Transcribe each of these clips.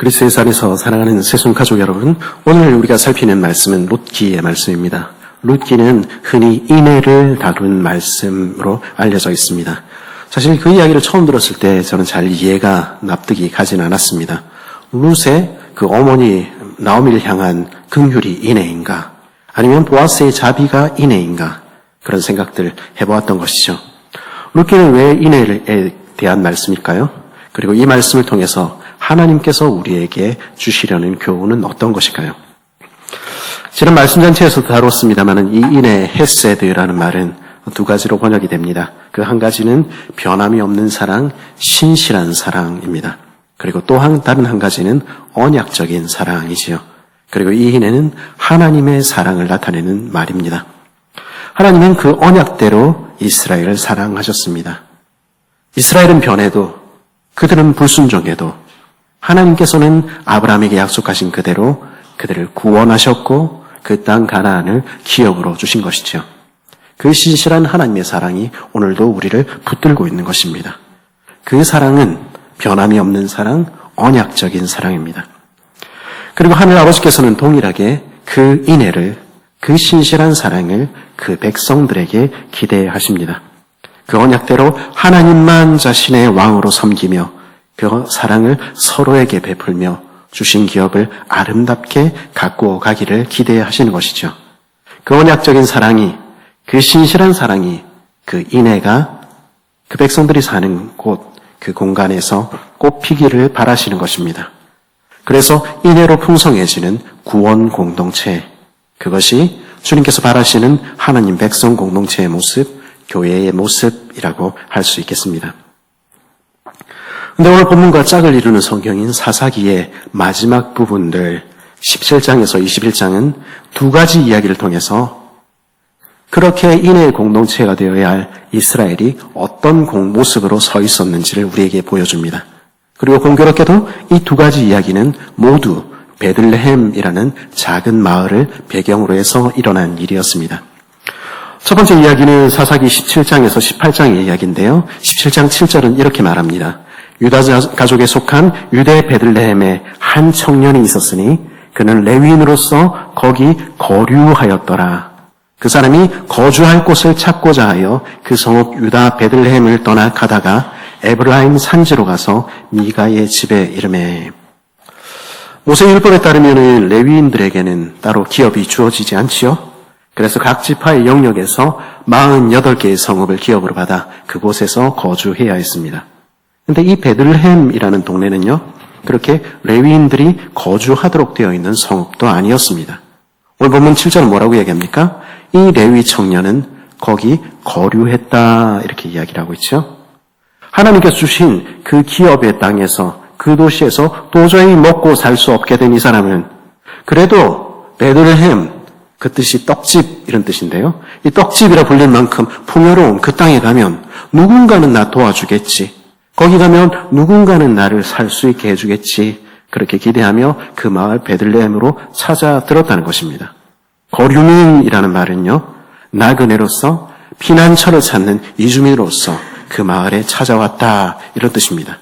그리스도의 안에서 사랑하는 새손 가족 여러분, 오늘 우리가 살피는 말씀은 룻기의 말씀입니다. 룻기는 흔히 인애를 다룬 말씀으로 알려져 있습니다. 사실 그 이야기를 처음 들었을 때 저는 잘 이해가 납득이 가진 않았습니다. 룻의 그 어머니 나오미를 향한 긍휼이 인애인가? 아니면 보아스의 자비가 인애인가? 그런 생각들 해보았던 것이죠. 룻기는 왜 인애에 대한 말씀일까요? 그리고 이 말씀을 통해서 하나님께서 우리에게 주시려는 교훈은 어떤 것일까요? 지난 말씀 전체에서도 다뤘습니다만 이 인애 헤세드라는 말은 두 가지로 번역이 됩니다. 그 한 가지는 변함이 없는 사랑, 신실한 사랑입니다. 그리고 또 다른 한 가지는 언약적인 사랑이지요. 그리고 이 인애는 하나님의 사랑을 나타내는 말입니다. 하나님은 그 언약대로 이스라엘을 사랑하셨습니다. 이스라엘은 변해도 그들은 불순종해도 하나님께서는 아브라함에게 약속하신 그대로 그들을 구원하셨고 그 땅 가나안을 기업으로 주신 것이죠. 그 신실한 하나님의 사랑이 오늘도 우리를 붙들고 있는 것입니다. 그 사랑은 변함이 없는 사랑, 언약적인 사랑입니다. 그리고 하늘 아버지께서는 동일하게 그 인애를, 그 신실한 사랑을 그 백성들에게 기대하십니다. 그 언약대로 하나님만 자신의 왕으로 섬기며 그 사랑을 서로에게 베풀며 주신 기업을 아름답게 가꾸어 가기를 기대하시는 것이죠. 그 언약적인 사랑이, 그 신실한 사랑이, 그 인애가 그 백성들이 사는 곳, 그 공간에서 꽃피기를 바라시는 것입니다. 그래서 인애로 풍성해지는 구원 공동체, 그것이 주님께서 바라시는 하나님 백성 공동체의 모습, 교회의 모습이라고 할 수 있겠습니다. 근데 오늘 본문과 짝을 이루는 성경인 사사기의 마지막 부분들 17장에서 21장은 두 가지 이야기를 통해서 그렇게 인애의 공동체가 되어야 할 이스라엘이 어떤 모습으로 서 있었는지를 우리에게 보여줍니다. 그리고 공교롭게도 이 두 가지 이야기는 모두 베들레헴이라는 작은 마을을 배경으로 해서 일어난 일이었습니다. 첫 번째 이야기는 사사기 17장에서 18장의 이야기인데요. 17장 7절은 이렇게 말합니다. 유다 가족에 속한 유대 베들레헴에 한 청년이 있었으니 그는 레위인으로서 거기 거류하였더라. 그 사람이 거주할 곳을 찾고자 하여 그 성읍 유다 베들레헴을 떠나 가다가 에브라임 산지로 가서 미가의 집에 이르매. 모세 율법에 따르면 레위인들에게는 따로 기업이 주어지지 않지요. 그래서 각 지파의 영역에서 48개의 성읍을 기업으로 받아 그곳에서 거주해야 했습니다. 근데 이 베들레헴이라는 동네는요, 그렇게 레위인들이 거주하도록 되어 있는 성읍도 아니었습니다. 오늘 본문 7절은 뭐라고 얘기합니까? 이 레위 청년은 거기 거류했다, 이렇게 이야기를 하고 있죠. 하나님께서 주신 그 기업의 땅에서, 그 도시에서 도저히 먹고 살 수 없게 된 이 사람은 그래도 베들레헴, 그 뜻이 떡집 이런 뜻인데요. 이 떡집이라 불릴 만큼 풍요로운 그 땅에 가면 누군가는 나 도와주겠지. 거기 가면 누군가는 나를 살 수 있게 해주겠지. 그렇게 기대하며 그 마을 베들레헴으로 찾아들었다는 것입니다. 거류민이라는 말은요, 나그네로서 피난처를 찾는 이주민으로서 그 마을에 찾아왔다, 이런 뜻입니다.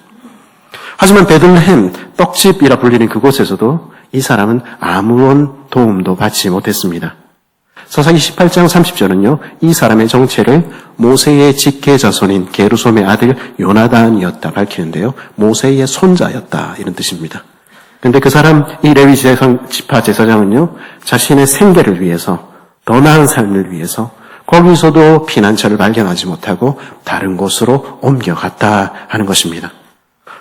하지만 베들레헴, 떡집이라 불리는 그곳에서도 이 사람은 아무런 도움도 받지 못했습니다. 사사기 18장 30절은요, 이 사람의 정체를 모세의 직계 자손인 게르솜의 아들 요나단이었다 밝히는데요, 모세의 손자였다, 이런 뜻입니다. 그런데 그 사람, 이 레위 지파 제사장은요, 자신의 생계를 위해서, 더 나은 삶을 위해서 거기서도 피난처를 발견하지 못하고 다른 곳으로 옮겨갔다 하는 것입니다.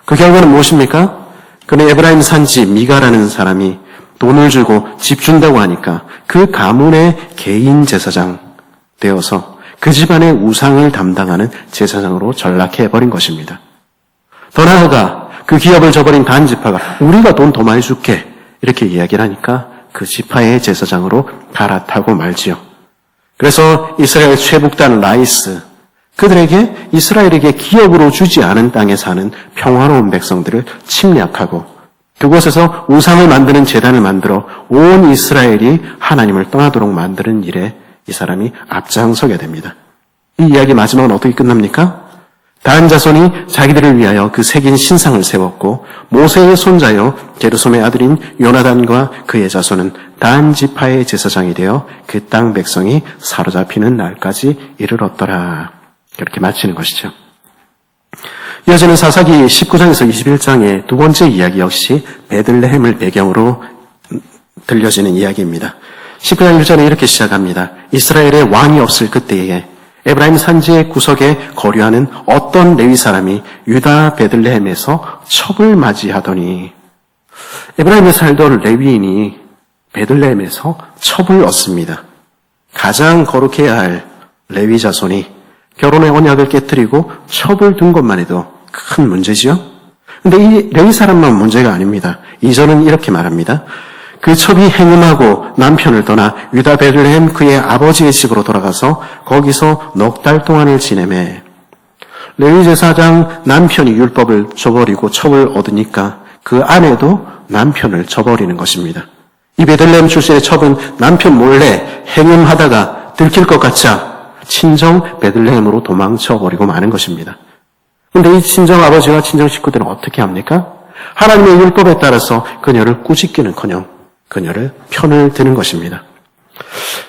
그 결과는 무엇입니까? 그는 에브라임 산지 미가라는 사람이 돈을 주고 집 준다고 하니까 그 가문의 개인 제사장 되어서 그 집안의 우상을 담당하는 제사장으로 전락해버린 것입니다. 더 나아가 그 기업을 저버린 단 지파가 우리가 돈 더 많이 줄게 이렇게 이야기를 하니까 그 지파의 제사장으로 갈아타고 말지요. 그래서 이스라엘 최북단 라이스, 그들에게 이스라엘에게 기업으로 주지 않은 땅에 사는 평화로운 백성들을 침략하고 그곳에서 우상을 만드는 제단을 만들어 온 이스라엘이 하나님을 떠나도록 만드는 일에 이 사람이 앞장서게 됩니다. 이 이야기 마지막은 어떻게 끝납니까? 단 자손이 자기들을 위하여 그 새긴 신상을 세웠고 모세의 손자요 게르솜의 아들인 요나단과 그의 자손은 단 지파의 제사장이 되어 그 땅 백성이 사로잡히는 날까지 이르렀더라. 그렇게 마치는 것이죠. 이어지는 사사기 19장에서 21장의 두 번째 이야기 역시 베들레헴을 배경으로 들려지는 이야기입니다. 19장 1절에 이렇게 시작합니다. 이스라엘의 왕이 없을 그때에 에브라임 산지의 구석에 거류하는 어떤 레위 사람이 유다 베들레헴에서 첩을 맞이하더니, 에브라임에 살던 레위인이 베들레헴에서 첩을 얻습니다. 가장 거룩해야 할 레위 자손이 결혼의 언약을 깨뜨리고 첩을 둔 것만 해도 큰 문제지요. 그런데 이 레위 사람만 문제가 아닙니다. 2절은 이렇게 말합니다. 그 첩이 행음하고 남편을 떠나 유다 베들레헴 그의 아버지의 집으로 돌아가서 거기서 넉 달 동안을 지내매, 레위 제사장 남편이 율법을 저버리고 첩을 얻으니까 그 아내도 남편을 저버리는 것입니다. 이 베들레헴 출신의 첩은 남편 몰래 행음하다가 들킬 것 같자 친정 베들레헴으로 도망쳐버리고 마는 것입니다. 그런데 이 친정 아버지와 친정 식구들은 어떻게 합니까? 하나님의 율법에 따라서 그녀를 꾸짖기는커녕 그녀를 편을 드는 것입니다.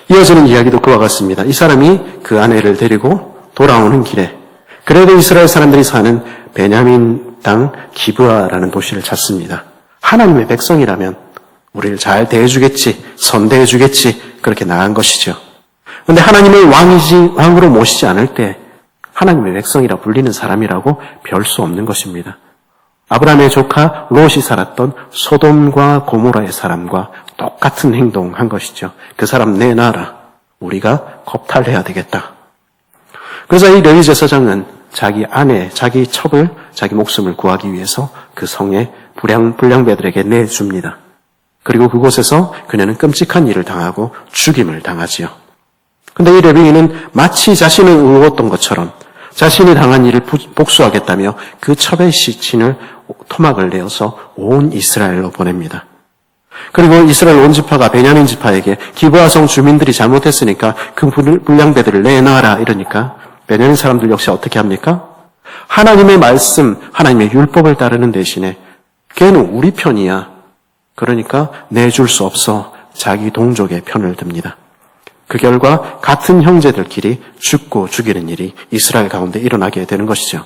이어지는 이야기도 그와 같습니다. 이 사람이 그 아내를 데리고 돌아오는 길에 그래도 이스라엘 사람들이 사는 베냐민 땅 기브아라는 도시를 찾습니다. 하나님의 백성이라면 우리를 잘 대해주겠지, 선대해주겠지, 그렇게 나간 것이죠. 그런데 하나님을 왕으로 모시지 않을 때 하나님의 백성이라 불리는 사람이라고 별 수 없는 것입니다. 아브라함의 조카 롯이 살았던 소돔과 고모라의 사람과 똑같은 행동한 것이죠. 그 사람 내놔라. 우리가 겁탈해야 되겠다. 그래서 이 레위 제사장은 자기 아내, 자기 첩을, 자기 목숨을 구하기 위해서 그 성에 불량배들에게 내줍니다. 그리고 그곳에서 그녀는 끔찍한 일을 당하고 죽임을 당하지요. 그런데 이 레위인은 마치 자신을 의웠던 것처럼 자신이 당한 일을 복수하겠다며 그 첩의 시신을 토막을 내어서 온 이스라엘로 보냅니다. 그리고 이스라엘 온 지파가 베냐민 지파에게 기브아성 주민들이 잘못했으니까 그 불량배들을 내놔라 이러니까 베냐민 사람들 역시 어떻게 합니까? 하나님의 말씀, 하나님의 율법을 따르는 대신에 걔는 우리 편이야. 그러니까 내줄 수 없어 자기 동족의 편을 듭니다. 그 결과 같은 형제들끼리 죽고 죽이는 일이 이스라엘 가운데 일어나게 되는 것이죠.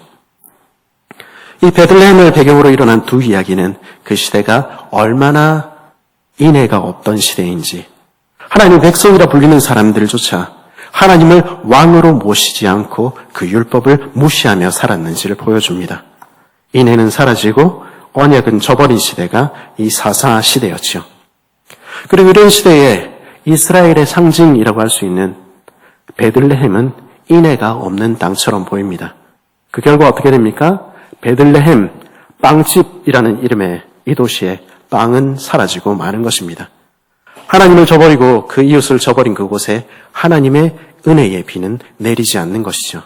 이 베들레헴을 배경으로 일어난 두 이야기는 그 시대가 얼마나 인애가 없던 시대인지, 하나님의 백성이라 불리는 사람들조차 하나님을 왕으로 모시지 않고 그 율법을 무시하며 살았는지를 보여줍니다. 인애는 사라지고 언약은 저버린 시대가 이 사사 시대였죠. 그리고 이런 시대에 이스라엘의 상징이라고 할 수 있는 베들레헴은 인애가 없는 땅처럼 보입니다. 그 결과 어떻게 됩니까? 베들레헴, 빵집이라는 이름의 이 도시에 빵은 사라지고 마는 것입니다. 하나님을 저버리고 그 이웃을 저버린 그곳에 하나님의 은혜의 비는 내리지 않는 것이죠.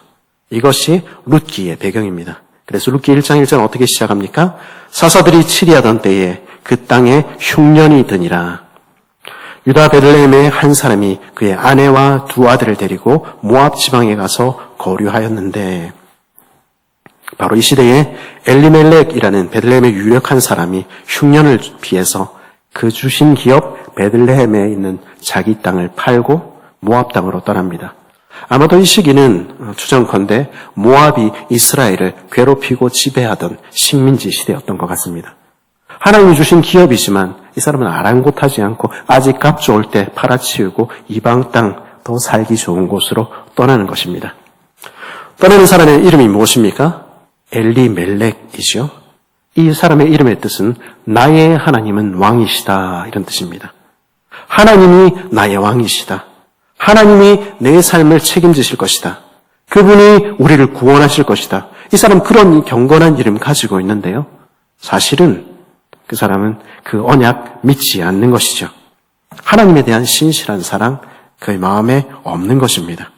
이것이 룻기의 배경입니다. 그래서 룻기 1장 1절 어떻게 시작합니까? 사사들이 치리하던 때에 그 땅에 흉년이 드니라. 유다 베들레헴의 한 사람이 그의 아내와 두 아들을 데리고 모압 지방에 가서 거류하였는데, 바로 이 시대에 엘리멜렉이라는 베들레헴의 유력한 사람이 흉년을 피해서 그 주신 기업 베들레헴에 있는 자기 땅을 팔고 모압 땅으로 떠납니다. 아마도 이 시기는 추정컨대 모압이 이스라엘을 괴롭히고 지배하던 식민지 시대였던 것 같습니다. 하나님이 주신 기업이지만 이 사람은 아랑곳하지 않고 아직 값 좋을 때 팔아치우고 이방 땅 더 살기 좋은 곳으로 떠나는 것입니다. 떠나는 사람의 이름이 무엇입니까? 엘리멜렉이죠. 이 사람의 이름의 뜻은 나의 하나님은 왕이시다, 이런 뜻입니다. 하나님이 나의 왕이시다. 하나님이 내 삶을 책임지실 것이다. 그분이 우리를 구원하실 것이다. 이 사람 그런 경건한 이름 가지고 있는데요. 사실은 그 사람은 그 언약 믿지 않는 것이죠. 하나님에 대한 신실한 사랑, 그의 마음에 없는 것입니다.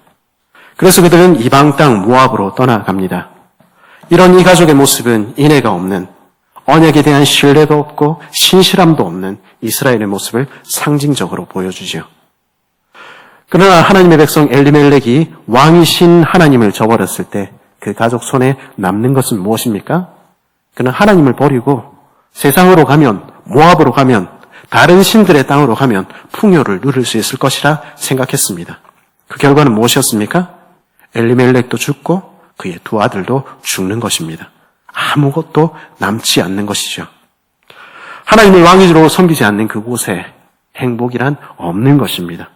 그래서 그들은 이방 땅 모압으로 떠나갑니다. 이런 이 가족의 모습은 인애가 없는, 언약에 대한 신뢰도 없고 신실함도 없는 이스라엘의 모습을 상징적으로 보여주죠. 그러나 하나님의 백성 엘리멜렉이 왕이신 하나님을 저버렸을 때 그 가족 손에 남는 것은 무엇입니까? 그는 하나님을 버리고 세상으로 가면, 모압으로 가면, 다른 신들의 땅으로 가면 풍요를 누릴 수 있을 것이라 생각했습니다. 그 결과는 무엇이었습니까? 엘리멜렉도 죽고 그의 두 아들도 죽는 것입니다. 아무것도 남지 않는 것이죠. 하나님을 왕으로 섬기지 않는 그곳에 행복이란 없는 것입니다.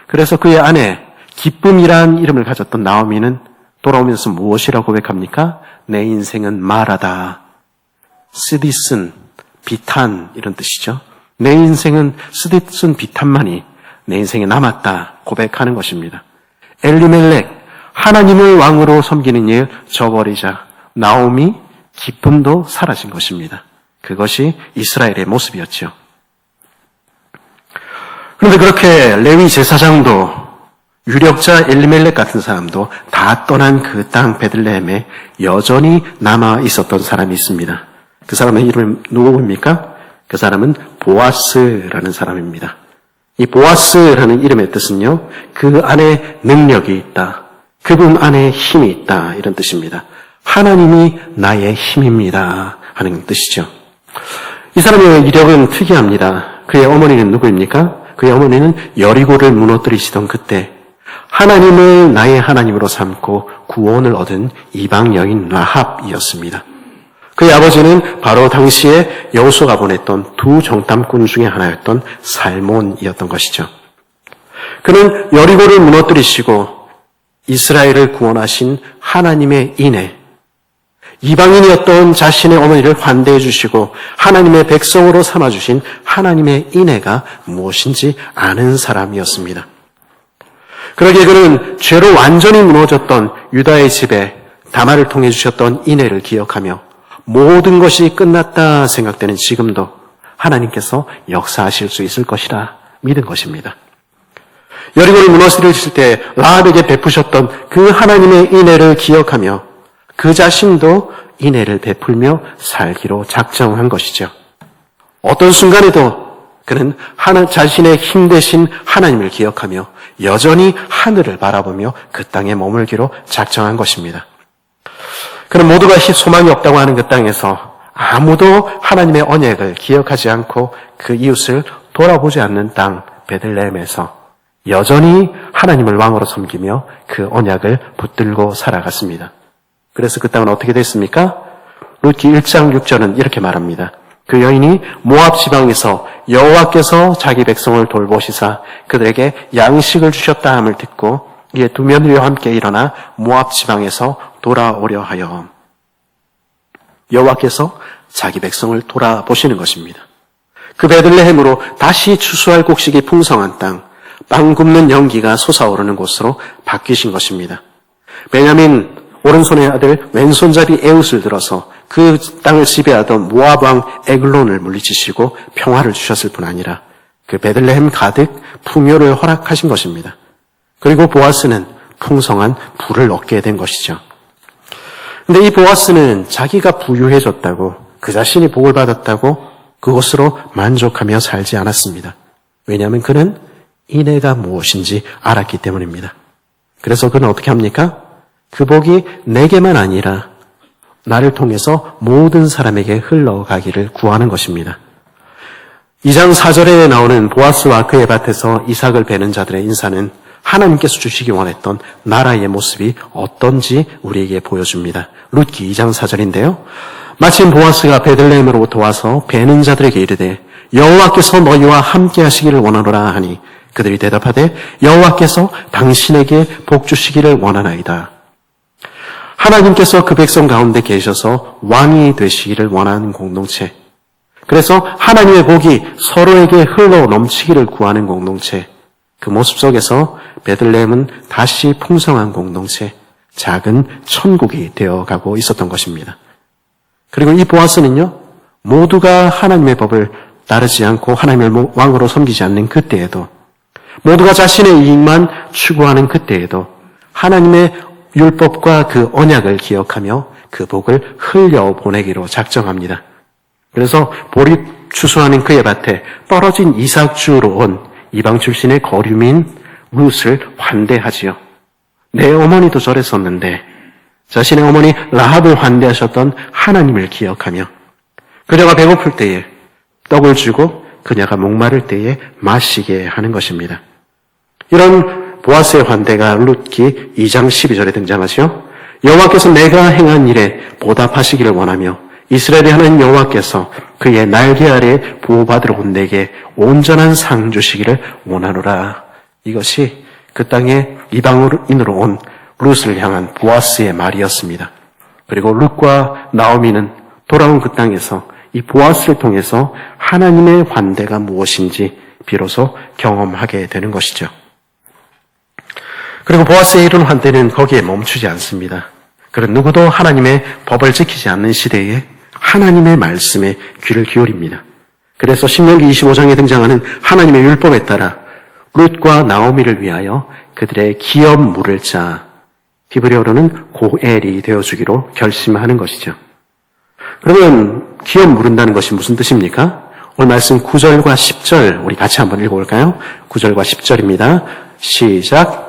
그래서 그의 아내 기쁨이란 이름을 가졌던 나오미는 돌아오면서 무엇이라고 고백합니까? 내 인생은 말하다. 쓰디쓴, 비탄 이런 뜻이죠. 내 인생은 쓰디쓴 비탄만이 내 인생에 남았다 고백하는 것입니다. 엘리멜렉, 하나님을 왕으로 섬기는 일 저버리자 나오미 기쁨도 사라진 것입니다. 그것이 이스라엘의 모습이었죠. 그런데 그렇게 레위 제사장도 유력자 엘리멜렉 같은 사람도 다 떠난 그 땅 베들레헴에 여전히 남아 있었던 사람이 있습니다. 그 사람의 이름은 누구입니까? 그 사람은 보아스라는 사람입니다. 이 보아스라는 이름의 뜻은요, 그 안에 능력이 있다. 그분 안에 힘이 있다. 이런 뜻입니다. 하나님이 나의 힘입니다. 하는 뜻이죠. 이 사람의 이력은 특이합니다. 그의 어머니는 누구입니까? 그의 어머니는 여리고를 무너뜨리시던 그때 하나님을 나의 하나님으로 삼고 구원을 얻은 이방 여인 라합이었습니다. 그의 아버지는 바로 당시에 여호수아가 보냈던 두 정탐꾼 중에 하나였던 살몬이었던 것이죠. 그는 여리고를 무너뜨리시고 이스라엘을 구원하신 하나님의 인애, 이방인이었던 자신의 어머니를 환대해 주시고 하나님의 백성으로 삼아주신 하나님의 인애가 무엇인지 아는 사람이었습니다. 그러기에 그는 죄로 완전히 무너졌던 유다의 집에 다말을 통해 주셨던 인애를 기억하며 모든 것이 끝났다 생각되는 지금도 하나님께서 역사하실 수 있을 것이라 믿은 것입니다. 여리고를 무너뜨리실 때 라합에게 베푸셨던 그 하나님의 인애를 기억하며 그 자신도 인애를 베풀며 살기로 작정한 것이죠. 어떤 순간에도 그는 자신의 힘 대신 하나님을 기억하며 여전히 하늘을 바라보며 그 땅에 머물기로 작정한 것입니다. 그는 모두가 소망이 없다고 하는 그 땅에서 아무도 하나님의 언약을 기억하지 않고 그 이웃을 돌아보지 않는 땅 베들레헴에서 여전히 하나님을 왕으로 섬기며 그 언약을 붙들고 살아갔습니다. 그래서 그 땅은 어떻게 됐습니까? 룻기 1장 6절은 이렇게 말합니다. 그 여인이 모압 지방에서 여호와께서 자기 백성을 돌보시사 그들에게 양식을 주셨다 함을 듣고 이에 두 며느리와 함께 일어나 모압 지방에서 돌아오려 하여 여호와께서 자기 백성을 돌아보시는 것입니다. 그 베들레헴으로 다시 추수할 곡식이 풍성한 땅, 빵 굽는 연기가 솟아오르는 곳으로 바뀌신 것입니다. 베냐민 오른손의 아들 왼손잡이 에웃을 들어서 그 땅을 지배하던 모압 왕 에글론을 물리치시고 평화를 주셨을 뿐 아니라 그 베들레헴 가득 풍요를 허락하신 것입니다. 그리고 보아스는 풍성한 부를 얻게 된 것이죠. 근데 이 보아스는 자기가 부유해졌다고 그 자신이 복을 받았다고 그것으로 만족하며 살지 않았습니다. 왜냐하면 그는 인애가 무엇인지 알았기 때문입니다. 그래서 그는 어떻게 합니까? 그 복이 내게만 아니라 나를 통해서 모든 사람에게 흘러가기를 구하는 것입니다. 2장 4절에 나오는 보아스와 그의 밭에서 이삭을 베는 자들의 인사는 하나님께서 주시기 원했던 나라의 모습이 어떤지 우리에게 보여줍니다. 룻기 2장 4절인데요. 마침 보아스가 베들레헴으로부터 와서 베는 자들에게 이르되 여호와께서 너희와 함께 하시기를 원하노라 하니 그들이 대답하되 여호와께서 당신에게 복 주시기를 원하나이다. 하나님께서 그 백성 가운데 계셔서 왕이 되시기를 원하는 공동체. 그래서 하나님의 복이 서로에게 흘러 넘치기를 구하는 공동체. 그 모습 속에서 베들레헴은 다시 풍성한 공동체, 작은 천국이 되어가고 있었던 것입니다. 그리고 이 보아스는요, 모두가 하나님의 법을 따르지 않고 하나님을 왕으로 섬기지 않는 그때에도, 모두가 자신의 이익만 추구하는 그때에도 하나님의 율법과 그 언약을 기억하며 그 복을 흘려보내기로 작정합니다. 그래서 보리 추수하는 그의 밭에 떨어진 이삭주로 온 이방 출신의 거류민 룻을 환대하지요. 내 어머니도 저랬었는데 자신의 어머니 라합을 환대하셨던 하나님을 기억하며 그녀가 배고플 때에 떡을 주고 그녀가 목마를 때에 마시게 하는 것입니다. 이런 보아스의 환대가 룻기 2장 12절에 등장하죠. 여호와께서 내가 행한 일에 보답하시기를 원하며 이스라엘의 하나님 여호와께서 그의 날개 아래 보호받으러 온 내게 온전한 상 주시기를 원하노라. 이것이 그 땅에 이방인으로 온 룻을 향한 보아스의 말이었습니다. 그리고 룻과 나오미는 돌아온 그 땅에서 이 보아스를 통해서 하나님의 환대가 무엇인지 비로소 경험하게 되는 것이죠. 그리고 보아스의 이런 환대는 거기에 멈추지 않습니다. 그런 누구도 하나님의 법을 지키지 않는 시대에 하나님의 말씀에 귀를 기울입니다. 그래서 신명기 25장에 등장하는 하나님의 율법에 따라 룻과 나오미를 위하여 그들의 기업 물을 짜 히브리어로는 고엘이 되어주기로 결심하는 것이죠. 그러면 기업 물은다는 것이 무슨 뜻입니까? 오늘 말씀 9절과 10절 우리 같이 한번 읽어볼까요? 9절과 10절입니다. 시작.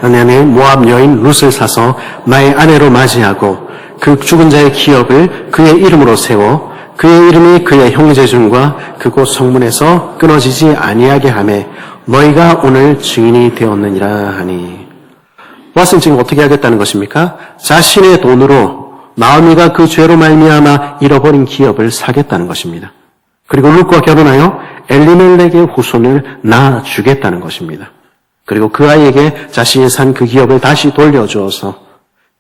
나는 모압 여인 룻을 사서 나의 아내로 맞이하고 그 죽은 자의 기업을 그의 이름으로 세워 그의 이름이 그의 형제중과 그곳 성문에서 끊어지지 아니하게 하매 너희가 오늘 증인이 되었느니라 하니. 보아스는 지금 어떻게 하겠다는 것입니까? 자신의 돈으로 나오미가 그 죄로 말미암아 잃어버린 기업을 사겠다는 것입니다. 그리고 룻과 결혼하여 엘리멜렉의 후손을 낳아주겠다는 것입니다. 그리고 그 아이에게 자신이 산 그 기업을 다시 돌려주어서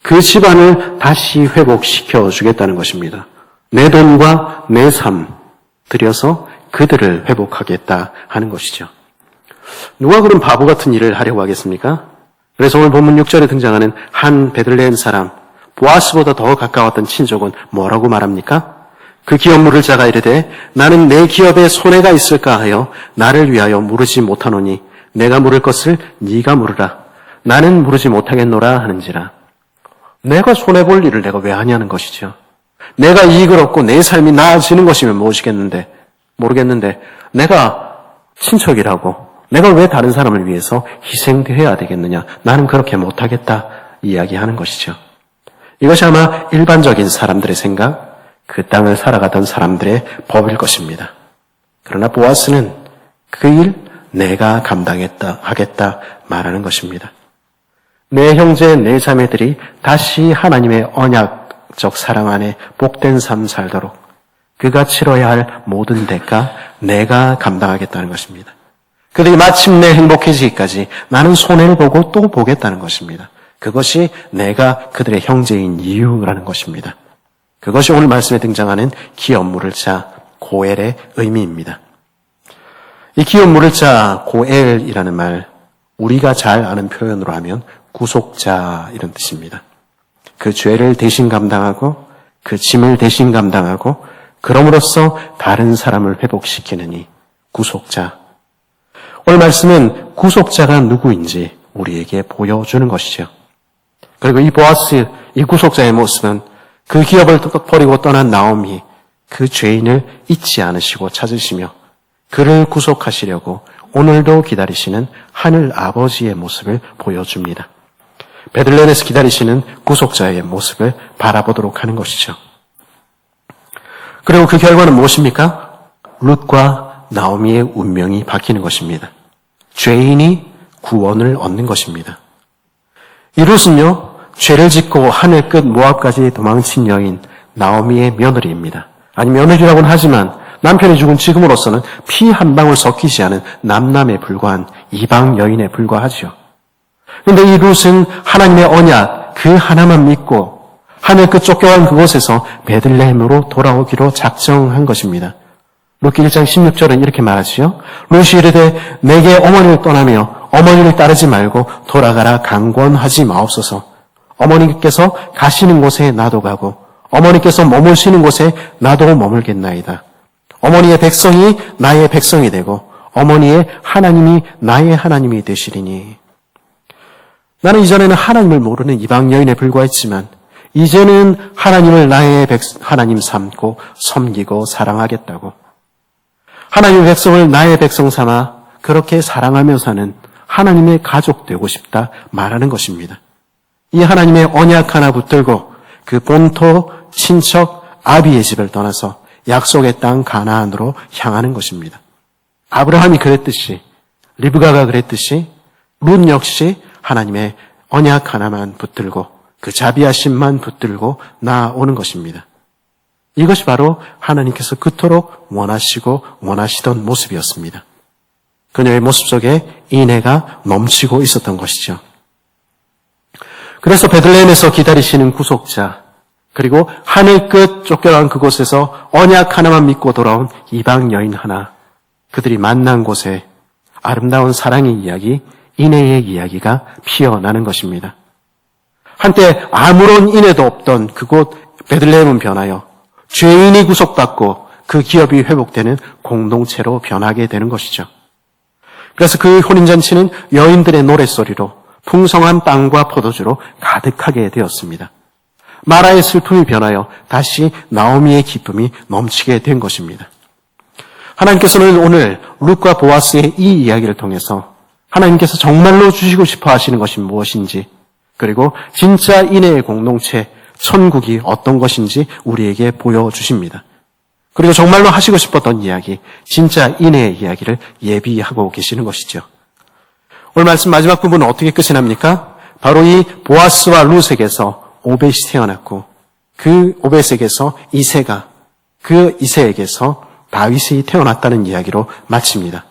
그 집안을 다시 회복시켜 주겠다는 것입니다. 내 돈과 내 삶 들여서 그들을 회복하겠다 하는 것이죠. 누가 그런 바보 같은 일을 하려고 하겠습니까? 그래서 오늘 본문 6절에 등장하는 한 베들레헴 사람, 보아스보다 더 가까웠던 친족은 뭐라고 말합니까? 그 기업 물을 자가 이르되 나는 내 기업에 손해가 있을까 하여 나를 위하여 물으지 못하노니 내가 물을 것을 네가 물으라. 나는 물으지 못하겠노라 하는지라. 내가 손해볼 일을 내가 왜 하냐는 것이죠. 내가 이익을 얻고 내 삶이 나아지는 것이면 모르겠는데 내가 친척이라고 내가 왜 다른 사람을 위해서 희생되어야 되겠느냐. 나는 그렇게 못하겠다 이야기하는 것이죠. 이것이 아마 일반적인 사람들의 생각, 그 땅을 살아가던 사람들의 법일 것입니다. 그러나 보아스는 그 일 내가 하겠다 말하는 것입니다. 내 형제, 내 자매들이 다시 하나님의 언약적 사랑 안에 복된 삶 살도록 그가 치러야 할 모든 대가 내가 감당하겠다는 것입니다. 그들이 마침내 행복해지기까지 나는 손해를 보고 또 보겠다는 것입니다. 그것이 내가 그들의 형제인 이유라는 것입니다. 그것이 오늘 말씀에 등장하는 기업 물을 자 고엘의 의미입니다. 이 기업 물을 자 고엘이라는 말, 우리가 잘 아는 표현으로 하면 구속자 이런 뜻입니다. 그 죄를 대신 감당하고 그 짐을 대신 감당하고 그럼으로써 다른 사람을 회복시키는 이 구속자. 오늘 말씀은 구속자가 누구인지 우리에게 보여주는 것이죠. 그리고 이 보아스, 이 구속자의 모습은 그 기업을 버리고 떠난 나오미, 그 죄인을 잊지 않으시고 찾으시며 그를 구속하시려고 오늘도 기다리시는 하늘 아버지의 모습을 보여줍니다. 베들레헴에서 기다리시는 구속자의 모습을 바라보도록 하는 것이죠. 그리고 그 결과는 무엇입니까? 룻과 나오미의 운명이 바뀌는 것입니다. 죄인이 구원을 얻는 것입니다. 이 룻은요, 죄를 짓고 하늘 끝 모압까지 도망친 여인 나오미의 며느리입니다. 아니 며느리라고는 하지만 남편이 죽은 지금으로서는 피 한 방울 섞이지 않은 남남에 불과한 이방 여인에 불과하죠. 그런데 이 룻은 하나님의 언약 그 하나만 믿고 하늘 끝 쫓겨간 그곳에서 베들레헴으로 돌아오기로 작정한 것입니다. 룻기 1장 16절은 이렇게 말하지요. 룻이 이르되 내게 어머니를 떠나며 어머니를 따르지 말고 돌아가라 강권하지 마옵소서. 어머니께서 가시는 곳에 나도 가고 어머니께서 머무시는 곳에 나도 머물겠나이다. 어머니의 백성이 나의 백성이 되고 어머니의 하나님이 나의 하나님이 되시리니. 나는 이전에는 하나님을 모르는 이방 여인에 불과했지만 이제는 하나님을 나의 하나님 삼고 섬기고 사랑하겠다고. 하나님의 백성을 나의 백성 삼아 그렇게 사랑하며 사는 하나님의 가족 되고 싶다 말하는 것입니다. 이 하나님의 언약 하나 붙들고 그 본토, 친척, 아비의 집을 떠나서 약속의 땅 가나안으로 향하는 것입니다. 아브라함이 그랬듯이, 리브가가 그랬듯이 룻 역시 하나님의 언약 하나만 붙들고 그 자비하심만 붙들고 나아오는 것입니다. 이것이 바로 하나님께서 그토록 원하시고 원하시던 모습이었습니다. 그녀의 모습 속에 인애가 넘치고 있었던 것이죠. 그래서 베들레헴에서 기다리시는 구속자, 그리고 하늘 끝 쫓겨난 그곳에서 언약 하나만 믿고 돌아온 이방 여인 하나, 그들이 만난 곳에 아름다운 사랑의 이야기, 인애의 이야기가 피어나는 것입니다. 한때 아무런 인애도 없던 그곳 베들레헴은 변하여 죄인이 구속받고 그 기업이 회복되는 공동체로 변하게 되는 것이죠. 그래서 그 혼인잔치는 여인들의 노랫소리로 풍성한 빵과 포도주로 가득하게 되었습니다. 마라의 슬픔이 변하여 다시 나오미의 기쁨이 넘치게 된 것입니다. 하나님께서는 오늘 룻과 보아스의 이 이야기를 통해서 하나님께서 정말로 주시고 싶어 하시는 것이 무엇인지, 그리고 진짜 인애의 공동체, 천국이 어떤 것인지 우리에게 보여주십니다. 그리고 정말로 하시고 싶었던 이야기, 진짜 인애의 이야기를 예비하고 계시는 것이죠. 오늘 말씀 마지막 부분은 어떻게 끝이 납니까? 바로 이 보아스와 룻에게서 오벳이 태어났고, 그 오벳에게서 이새가, 그 이새에게서 다윗이 태어났다는 이야기로 마칩니다.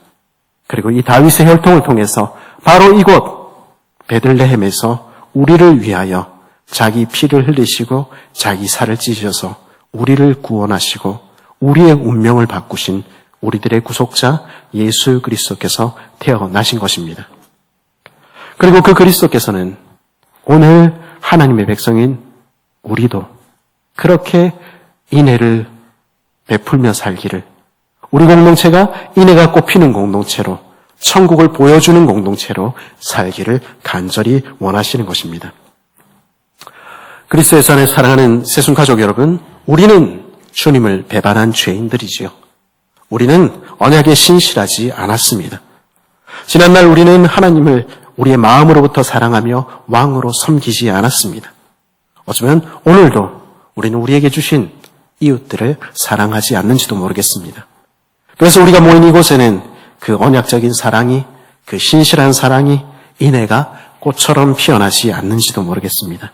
그리고 이 다윗의 혈통을 통해서 바로 이곳 베들레헴에서 우리를 위하여 자기 피를 흘리시고 자기 살을 찢으셔서 우리를 구원하시고 우리의 운명을 바꾸신 우리들의 구속자 예수 그리스도께서 태어나신 것입니다. 그리고 그 그리스도께서는 오늘 하나님의 백성인 우리도 그렇게 인애를 베풀며 살기를, 우리 공동체가 인애가 꽃피는 공동체로, 천국을 보여주는 공동체로 살기를 간절히 원하시는 것입니다. 그리스도의 안에 사랑하는 새순가족 여러분, 우리는 주님을 배반한 죄인들이지요. 우리는 언약에 신실하지 않았습니다. 지난날 우리는 하나님을 우리의 마음으로부터 사랑하며 왕으로 섬기지 않았습니다. 어쩌면 오늘도 우리는 우리에게 주신 이웃들을 사랑하지 않는지도 모르겠습니다. 그래서 우리가 모인 이곳에는 그 언약적인 사랑이, 그 신실한 사랑이, 인애가 꽃처럼 피어나지 않는지도 모르겠습니다.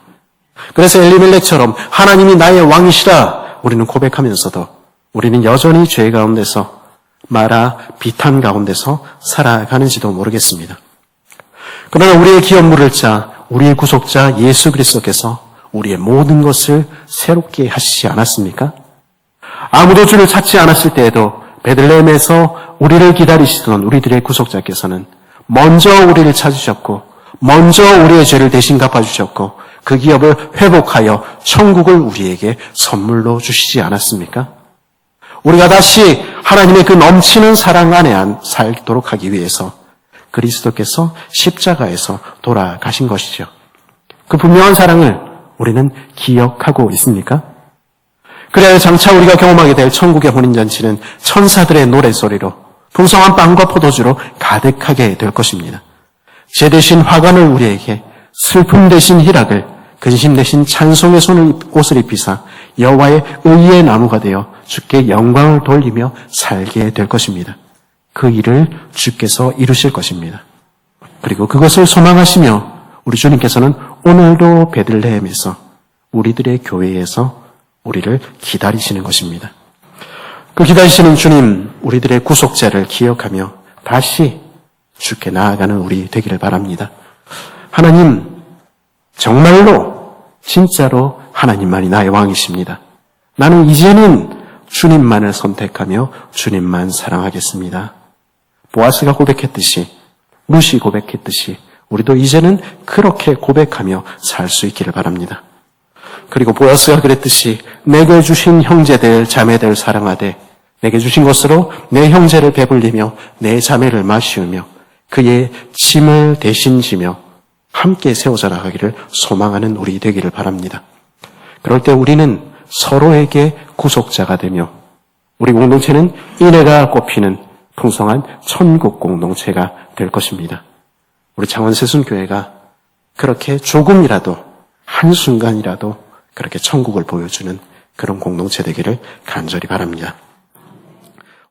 그래서 엘리멜렉처럼 하나님이 나의 왕이시라 우리는 고백하면서도 우리는 여전히 죄 가운데서, 마라 비탄 가운데서 살아가는지도 모르겠습니다. 그러나 우리의 기업 물을 자, 우리의 구속자 예수 그리스도께서 우리의 모든 것을 새롭게 하시지 않았습니까? 아무도 주를 찾지 않았을 때에도 베들레헴에서 우리를 기다리시던 우리들의 구속자께서는 먼저 우리를 찾으셨고, 먼저 우리의 죄를 대신 갚아주셨고, 그 기업을 회복하여 천국을 우리에게 선물로 주시지 않았습니까? 우리가 다시 하나님의 그 넘치는 사랑 안에 살도록 하기 위해서 그리스도께서 십자가에서 돌아가신 것이죠. 그 분명한 사랑을 우리는 기억하고 있습니까? 그래야 장차 우리가 경험하게 될 천국의 혼인잔치는 천사들의 노랫소리로, 풍성한 빵과 포도주로 가득하게 될 것입니다. 죄 대신 화관을 우리에게, 슬픔 대신 희락을, 근심 대신 찬송의 옷을 입히사 여호와의 의의 나무가 되어 주께 영광을 돌리며 살게 될 것입니다. 그 일을 주께서 이루실 것입니다. 그리고 그것을 소망하시며 우리 주님께서는 오늘도 베들레헴에서, 우리들의 교회에서 우리를 기다리시는 것입니다. 그 기다리시는 주님, 우리들의 구속자를 기억하며 다시 주께 나아가는 우리 되기를 바랍니다. 하나님, 정말로 진짜로 하나님만이 나의 왕이십니다. 나는 이제는 주님만을 선택하며 주님만 사랑하겠습니다. 보아스가 고백했듯이, 룻이 고백했듯이 우리도 이제는 그렇게 고백하며 살 수 있기를 바랍니다. 그리고 보아스가 그랬듯이 내게 주신 형제들, 자매들 사랑하되 내게 주신 것으로 내 형제를 배불리며 내 자매를 마시우며 그의 짐을 대신 지며 함께 세워져 나가기를 소망하는 우리 되기를 바랍니다. 그럴 때 우리는 서로에게 구속자가 되며 우리 공동체는 인애가 꽃피는 풍성한 천국 공동체가 될 것입니다. 우리 창원세순교회가 그렇게 조금이라도 한순간이라도 그렇게 천국을 보여주는 그런 공동체 되기를 간절히 바랍니다.